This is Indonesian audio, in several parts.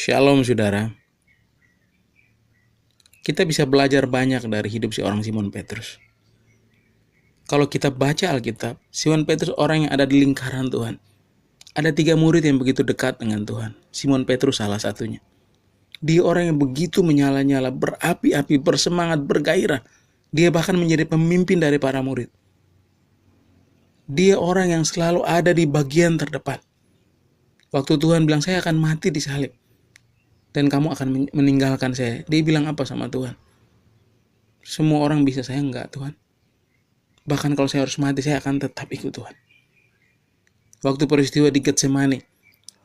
Shalom saudara. Kita bisa belajar banyak dari hidup seorang Simon Petrus. Kalau kita baca Alkitab, Simon Petrus orang yang ada di lingkaran Tuhan. Ada 3 murid yang begitu dekat dengan Tuhan. Simon Petrus salah satunya. Dia orang yang begitu menyala-nyala, berapi-api, bersemangat, bergairah. Dia bahkan menjadi pemimpin dari para murid. Dia orang yang selalu ada di bagian terdepan. Waktu Tuhan bilang, saya akan mati di salib. Dan kamu akan meninggalkan saya. Dia bilang apa sama Tuhan? Semua orang bisa, saya enggak Tuhan. Bahkan kalau saya harus mati, saya akan tetap ikut Tuhan. Waktu peristiwa di Getsemani,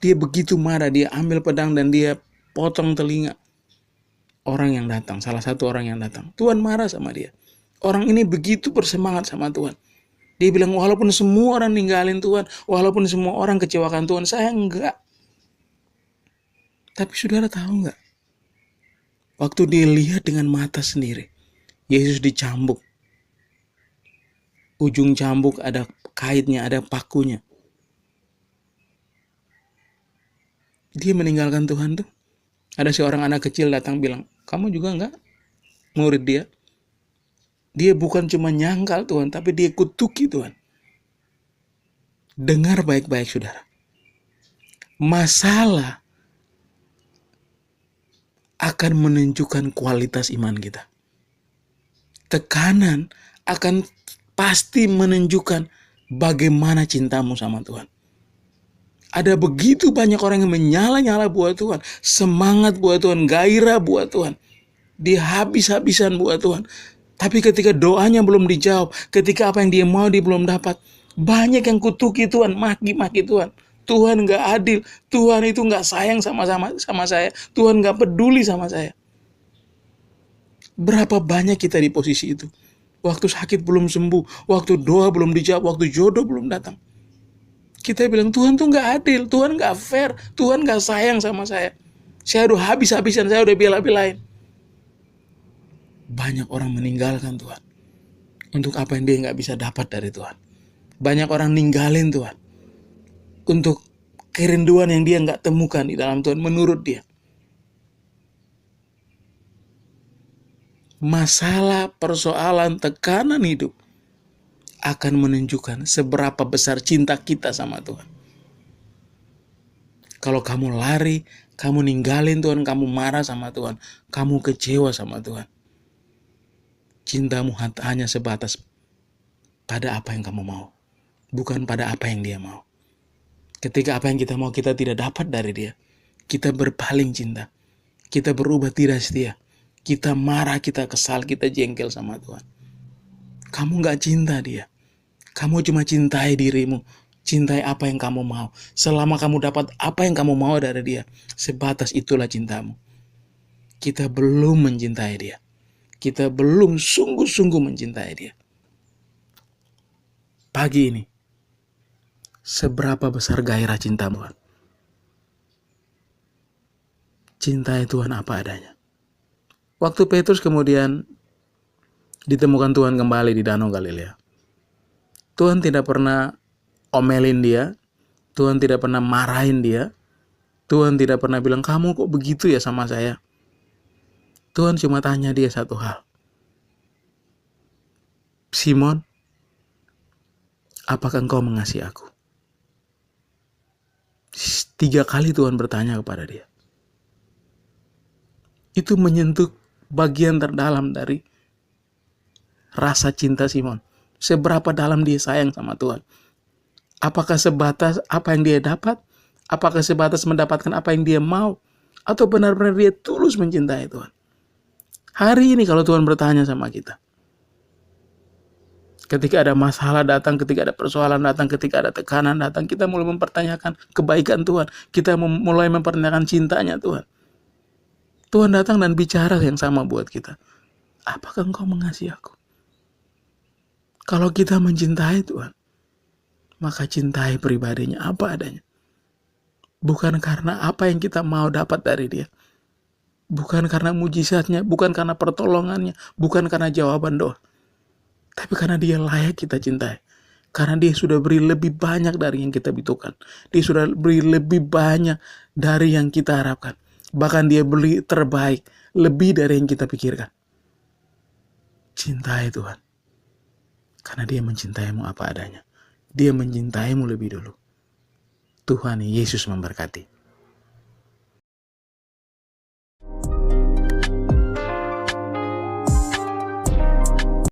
dia begitu marah, dia ambil pedang dan dia potong telinga orang yang datang, salah satu orang yang datang. Tuhan marah sama dia. Orang ini begitu bersemangat sama Tuhan. Dia bilang, walaupun semua orang ninggalin Tuhan, walaupun semua orang kecewakan Tuhan, saya enggak. Tapi saudara tahu enggak? Waktu dia lihat dengan mata sendiri, Yesus dicambuk. Ujung cambuk ada kaitnya, ada pakunya. Dia meninggalkan Tuhan tuh. Ada seorang anak kecil datang bilang, kamu juga enggak murid dia? Dia bukan cuma nyangkal Tuhan, tapi dia kutuki Tuhan. Dengar baik-baik saudara. Masalah akan menunjukkan kualitas iman kita. Tekanan akan pasti menunjukkan bagaimana cintamu sama Tuhan. Ada begitu banyak orang yang menyala-nyala buat Tuhan, semangat buat Tuhan, gairah buat Tuhan. Dia habis-habisan buat Tuhan. Tapi ketika doanya belum dijawab, ketika apa yang dia mau dia belum dapat, banyak yang kutuki Tuhan, maki-maki Tuhan. Tuhan gak adil, Tuhan itu gak sayang sama saya, Tuhan gak peduli sama saya. Berapa banyak kita di posisi itu? Waktu sakit belum sembuh, waktu doa belum dijawab, waktu jodoh belum datang. Kita bilang Tuhan tuh gak adil, Tuhan gak fair, Tuhan gak sayang sama saya. Saya udah habis-habisan, saya udah bela-belain. Banyak orang meninggalkan Tuhan untuk apa yang dia gak bisa dapat dari Tuhan. Banyak orang ninggalin Tuhan untuk kerinduan yang dia gak temukan di dalam Tuhan menurut dia. Masalah, persoalan, tekanan hidup akan menunjukkan seberapa besar cinta kita sama Tuhan. Kalau kamu lari, kamu ninggalin Tuhan, kamu marah sama Tuhan, kamu kecewa sama Tuhan, cintamu hanya sebatas pada apa yang kamu mau, bukan pada apa yang dia mau. Ketika apa yang kita mau kita tidak dapat dari dia, kita berpaling cinta, kita berubah tidak setia, kita marah, kita kesal, kita jengkel sama Tuhan. Kamu gak cinta dia, kamu cuma cintai dirimu, cintai apa yang kamu mau. Selama kamu dapat apa yang kamu mau dari dia, sebatas itulah cintamu. Kita belum mencintai dia, kita belum sungguh-sungguh mencintai dia. Pagi ini, seberapa besar gairah cintamu? Cintai Tuhan apa adanya. Waktu Petrus kemudian ditemukan Tuhan kembali di Danau Galilea, Tuhan tidak pernah omelin dia, Tuhan tidak pernah marahin dia, Tuhan tidak pernah bilang, kamu kok begitu ya sama saya. Tuhan cuma tanya dia satu hal. Simon, apakah engkau mengasihi aku? 3 kali Tuhan bertanya kepada dia. Itu menyentuh bagian terdalam dari rasa cinta Simon. Seberapa dalam dia sayang sama Tuhan. Apakah sebatas apa yang dia dapat? Apakah sebatas mendapatkan apa yang dia mau? Atau benar-benar dia tulus mencintai Tuhan? Hari ini kalau Tuhan bertanya sama kita, ketika ada masalah datang, ketika ada persoalan datang, ketika ada tekanan datang, kita mulai mempertanyakan kebaikan Tuhan. Kita mulai mempertanyakan cintanya Tuhan. Tuhan datang dan bicara yang sama buat kita. Apakah engkau mengasihi aku? Kalau kita mencintai Tuhan, maka cintai pribadinya apa adanya. Bukan karena apa yang kita mau dapat dari dia. Bukan karena mujizatnya, bukan karena pertolongannya, bukan karena jawaban doa. Tapi karena dia layak kita cintai. Karena dia sudah beri lebih banyak dari yang kita butuhkan. Dia sudah beri lebih banyak dari yang kita harapkan. Bahkan dia beli terbaik, lebih dari yang kita pikirkan. Cintai Tuhan. Karena dia mencintaimu apa adanya. Dia mencintaimu lebih dulu. Tuhan Yesus memberkati.